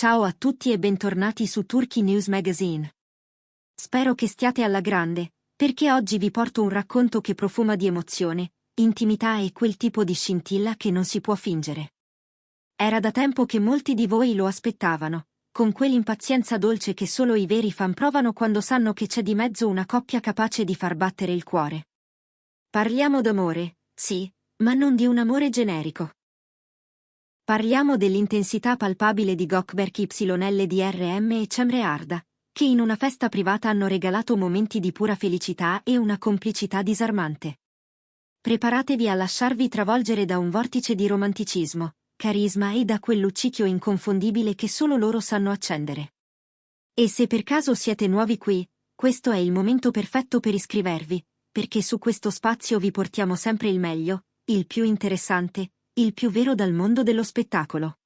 Ciao a tutti e bentornati su Turkey News Magazine. Spero che stiate alla grande, perché oggi vi porto un racconto che profuma di emozione, intimità e quel tipo di scintilla che non si può fingere. Era da tempo che molti di voi lo aspettavano, con quell'impazienza dolce che solo i veri fan provano quando sanno che c'è di mezzo una coppia capace di far battere il cuore. Parliamo d'amore, sì, ma non di un amore generico. Parliamo dell'intensità palpabile di Gökberk YLDRM e Cemre Arda, che in una festa privata hanno regalato momenti di pura felicità e una complicità disarmante. Preparatevi a lasciarvi travolgere da un vortice di romanticismo, carisma e da quel luccichio inconfondibile che solo loro sanno accendere. E se per caso siete nuovi qui, questo è il momento perfetto per iscrivervi, perché su questo spazio vi portiamo sempre il meglio, il più interessante, il più vero dal mondo dello spettacolo.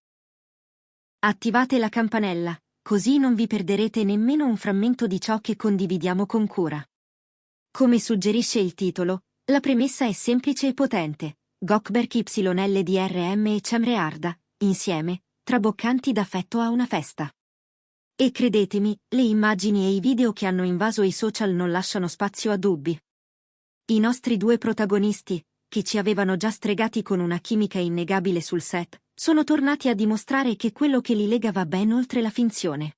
Attivate la campanella, così non vi perderete nemmeno un frammento di ciò che condividiamo con cura. Come suggerisce il titolo, la premessa è semplice e potente. Gökberk YLDRM e Cemre Arda, insieme, traboccanti d'affetto a una festa. E credetemi, le immagini e i video che hanno invaso i social non lasciano spazio a dubbi. I nostri due protagonisti, che ci avevano già stregati con una chimica innegabile sul set, sono tornati a dimostrare che quello che li lega va ben oltre la finzione.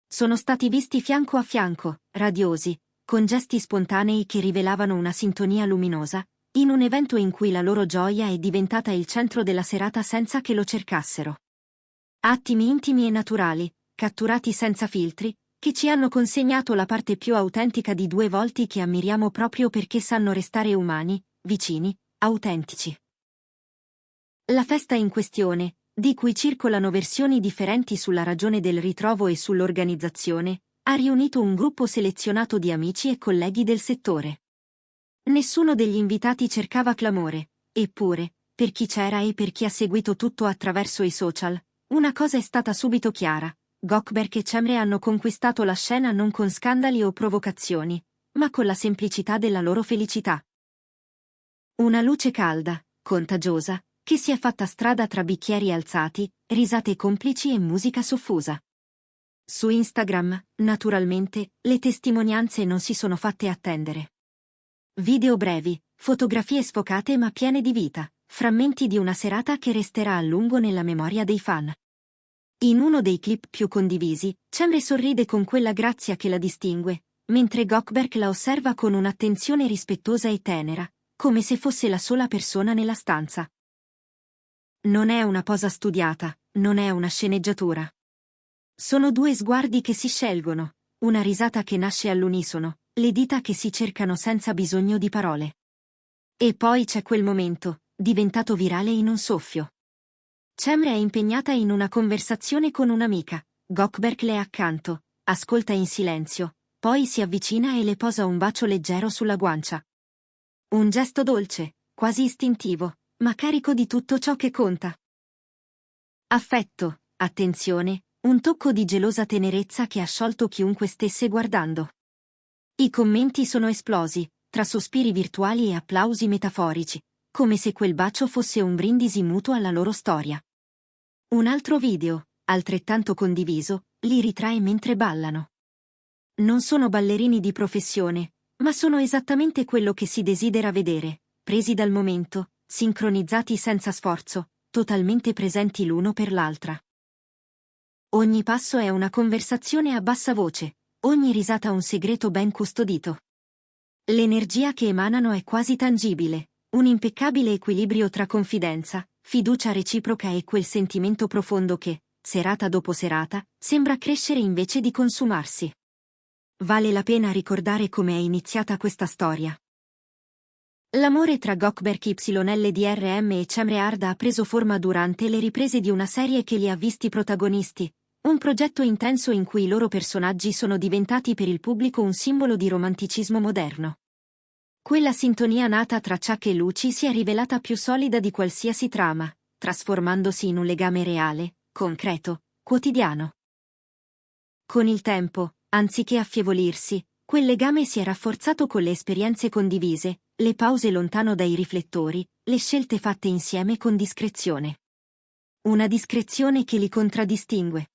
Sono stati visti fianco a fianco, radiosi, con gesti spontanei che rivelavano una sintonia luminosa, in un evento in cui la loro gioia è diventata il centro della serata senza che lo cercassero. Attimi intimi e naturali, catturati senza filtri, che ci hanno consegnato la parte più autentica di due volti che ammiriamo proprio perché sanno restare umani, vicini, autentici. La festa in questione, di cui circolano versioni differenti sulla ragione del ritrovo e sull'organizzazione, ha riunito un gruppo selezionato di amici e colleghi del settore. Nessuno degli invitati cercava clamore, eppure, per chi c'era e per chi ha seguito tutto attraverso i social, una cosa è stata subito chiara: Gökberk e Cemre hanno conquistato la scena non con scandali o provocazioni, ma con la semplicità della loro felicità. Una luce calda, contagiosa, che si è fatta strada tra bicchieri alzati, risate complici e musica soffusa. Su Instagram, naturalmente, le testimonianze non si sono fatte attendere. Video brevi, fotografie sfocate ma piene di vita, frammenti di una serata che resterà a lungo nella memoria dei fan. In uno dei clip più condivisi, Cemre sorride con quella grazia che la distingue, mentre Gökberk la osserva con un'attenzione rispettosa e tenera, come se fosse la sola persona nella stanza. Non è una posa studiata, non è una sceneggiatura. Sono due sguardi che si scelgono, una risata che nasce all'unisono, le dita che si cercano senza bisogno di parole. E poi c'è quel momento, diventato virale in un soffio. Cemre è impegnata in una conversazione con un'amica, Gökberk le è accanto, ascolta in silenzio, poi si avvicina e le posa un bacio leggero sulla guancia. Un gesto dolce, quasi istintivo, ma carico di tutto ciò che conta. Affetto, attenzione, un tocco di gelosa tenerezza che ha sciolto chiunque stesse guardando. I commenti sono esplosi, tra sospiri virtuali e applausi metaforici, come se quel bacio fosse un brindisi mutuo alla loro storia. Un altro video, altrettanto condiviso, li ritrae mentre ballano. Non sono ballerini di professione, ma sono esattamente quello che si desidera vedere, presi dal momento, sincronizzati senza sforzo, totalmente presenti l'uno per l'altra. Ogni passo è una conversazione a bassa voce, ogni risata un segreto ben custodito. L'energia che emanano è quasi tangibile, un impeccabile equilibrio tra confidenza, fiducia reciproca e quel sentimento profondo che, serata dopo serata, sembra crescere invece di consumarsi. Vale la pena ricordare come è iniziata questa storia. L'amore tra Gökberk YLDRM e Cemre Arda ha preso forma durante le riprese di una serie che li ha visti protagonisti, un progetto intenso in cui i loro personaggi sono diventati per il pubblico un simbolo di romanticismo moderno. Quella sintonia nata tra Chuck e Luci si è rivelata più solida di qualsiasi trama, trasformandosi in un legame reale, concreto, quotidiano. Con il tempo, anziché affievolirsi, quel legame si è rafforzato con le esperienze condivise, le pause lontano dai riflettori, le scelte fatte insieme con discrezione. Una discrezione che li contraddistingue.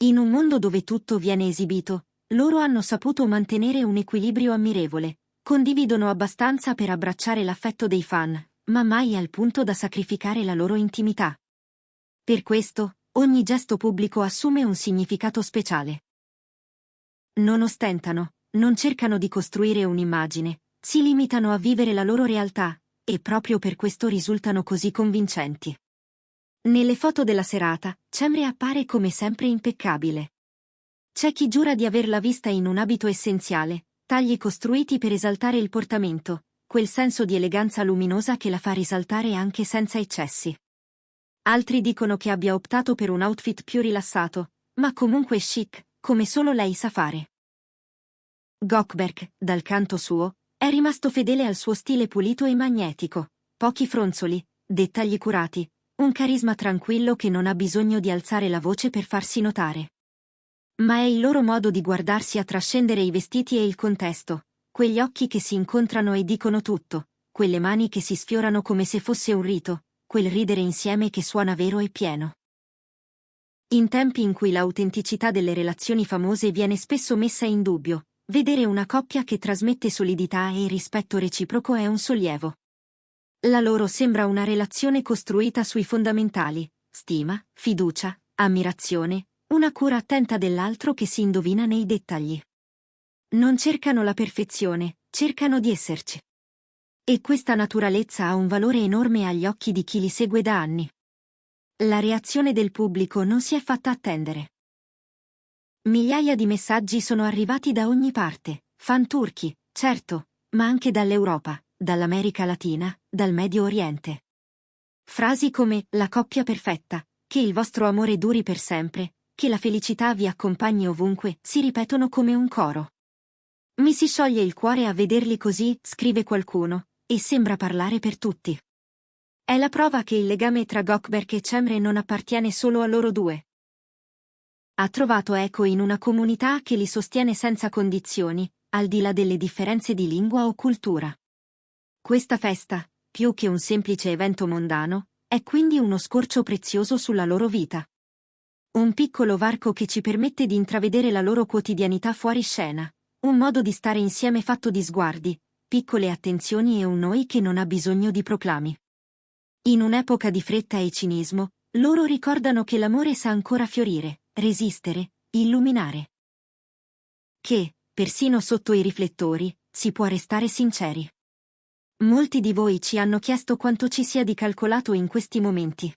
In un mondo dove tutto viene esibito, loro hanno saputo mantenere un equilibrio ammirevole, condividono abbastanza per abbracciare l'affetto dei fan, ma mai al punto da sacrificare la loro intimità. Per questo, ogni gesto pubblico assume un significato speciale. Non ostentano, non cercano di costruire un'immagine, si limitano a vivere la loro realtà, e proprio per questo risultano così convincenti. Nelle foto della serata, Cemre appare come sempre impeccabile. C'è chi giura di averla vista in un abito essenziale, tagli costruiti per esaltare il portamento, quel senso di eleganza luminosa che la fa risaltare anche senza eccessi. Altri dicono che abbia optato per un outfit più rilassato, ma comunque chic, come solo lei sa fare. Gökberk, dal canto suo, è rimasto fedele al suo stile pulito e magnetico, pochi fronzoli, dettagli curati, un carisma tranquillo che non ha bisogno di alzare la voce per farsi notare. Ma è il loro modo di guardarsi a trascendere i vestiti e il contesto, quegli occhi che si incontrano e dicono tutto, quelle mani che si sfiorano come se fosse un rito, quel ridere insieme che suona vero e pieno. In tempi in cui l'autenticità delle relazioni famose viene spesso messa in dubbio, vedere una coppia che trasmette solidità e rispetto reciproco è un sollievo. La loro sembra una relazione costruita sui fondamentali, stima, fiducia, ammirazione, una cura attenta dell'altro che si indovina nei dettagli. Non cercano la perfezione, cercano di esserci. E questa naturalezza ha un valore enorme agli occhi di chi li segue da anni. La reazione del pubblico non si è fatta attendere. Migliaia di messaggi sono arrivati da ogni parte, fan turchi, certo, ma anche dall'Europa, dall'America Latina, dal Medio Oriente. Frasi come «la coppia perfetta», «che il vostro amore duri per sempre», «che la felicità vi accompagni ovunque» si ripetono come un coro. Mi si scioglie il cuore a vederli così, scrive qualcuno, e sembra parlare per tutti. È la prova che il legame tra Gökberk e Cemre non appartiene solo a loro due. Ha trovato eco in una comunità che li sostiene senza condizioni, al di là delle differenze di lingua o cultura. Questa festa, più che un semplice evento mondano, è quindi uno scorcio prezioso sulla loro vita. Un piccolo varco che ci permette di intravedere la loro quotidianità fuori scena, un modo di stare insieme fatto di sguardi, piccole attenzioni e un noi che non ha bisogno di proclami. In un'epoca di fretta e cinismo, loro ricordano che l'amore sa ancora fiorire, resistere, illuminare. Che, persino sotto i riflettori, si può restare sinceri. Molti di voi ci hanno chiesto quanto ci sia di calcolato in questi momenti.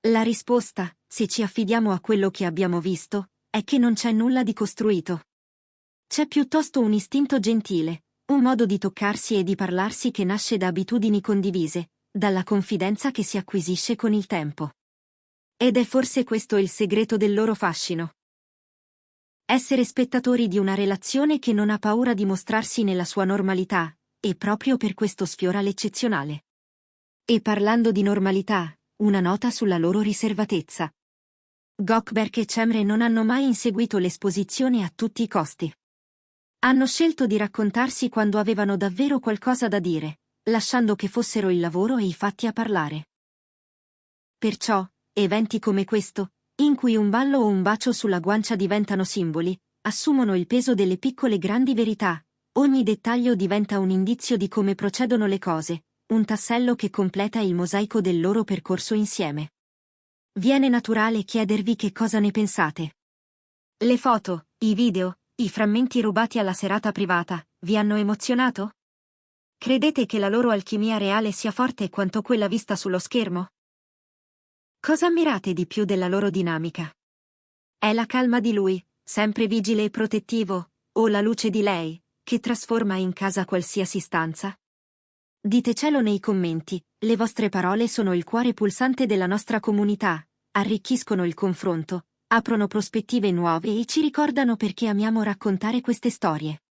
La risposta, se ci affidiamo a quello che abbiamo visto, è che non c'è nulla di costruito. C'è piuttosto un istinto gentile, un modo di toccarsi e di parlarsi che nasce da abitudini condivise, dalla confidenza che si acquisisce con il tempo. Ed è forse questo il segreto del loro fascino. Essere spettatori di una relazione che non ha paura di mostrarsi nella sua normalità, e proprio per questo sfiora l'eccezionale. E parlando di normalità, una nota sulla loro riservatezza. Gökberk e Cemre non hanno mai inseguito l'esposizione a tutti i costi. Hanno scelto di raccontarsi quando avevano davvero qualcosa da dire, lasciando che fossero il lavoro e i fatti a parlare. Perciò, eventi come questo, in cui un ballo o un bacio sulla guancia diventano simboli, assumono il peso delle piccole grandi verità, ogni dettaglio diventa un indizio di come procedono le cose, un tassello che completa il mosaico del loro percorso insieme. Viene naturale chiedervi che cosa ne pensate. Le foto, i video, i frammenti rubati alla serata privata, vi hanno emozionato? Credete che la loro alchimia reale sia forte quanto quella vista sullo schermo? Cosa ammirate di più della loro dinamica? È la calma di lui, sempre vigile e protettivo, o la luce di lei, che trasforma in casa qualsiasi stanza? Ditecelo nei commenti, le vostre parole sono il cuore pulsante della nostra comunità, arricchiscono il confronto, aprono prospettive nuove e ci ricordano perché amiamo raccontare queste storie.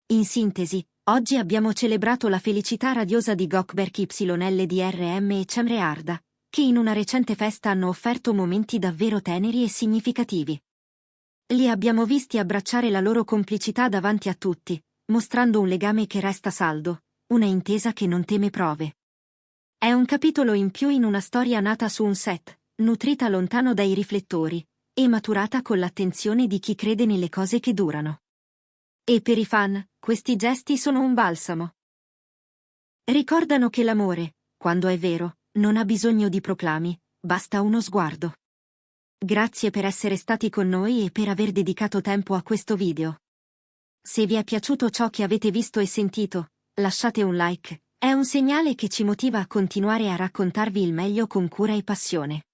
In sintesi, oggi abbiamo celebrato la felicità radiosa di Gökberk YLDRM e Cemre Arda, che in una recente festa hanno offerto momenti davvero teneri e significativi. Li abbiamo visti abbracciare la loro complicità davanti a tutti, mostrando un legame che resta saldo, una intesa che non teme prove. È un capitolo in più in una storia nata su un set, nutrita lontano dai riflettori, e maturata con l'attenzione di chi crede nelle cose che durano. E per i fan, questi gesti sono un balsamo. Ricordano che l'amore, quando è vero, non ha bisogno di proclami, basta uno sguardo. Grazie per essere stati con noi e per aver dedicato tempo a questo video. Se vi è piaciuto ciò che avete visto e sentito, lasciate un like, è un segnale che ci motiva a continuare a raccontarvi il meglio con cura e passione.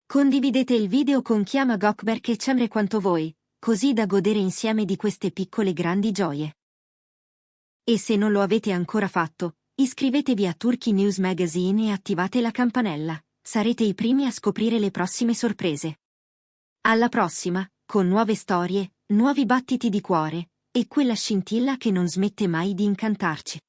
Condividete il video con chi ama Gökberk e Cemre quanto voi, così da godere insieme di queste piccole grandi gioie. E se non lo avete ancora fatto, iscrivetevi a Turkey News Magazine e attivate la campanella, sarete i primi a scoprire le prossime sorprese. Alla prossima, con nuove storie, nuovi battiti di cuore, e quella scintilla che non smette mai di incantarci.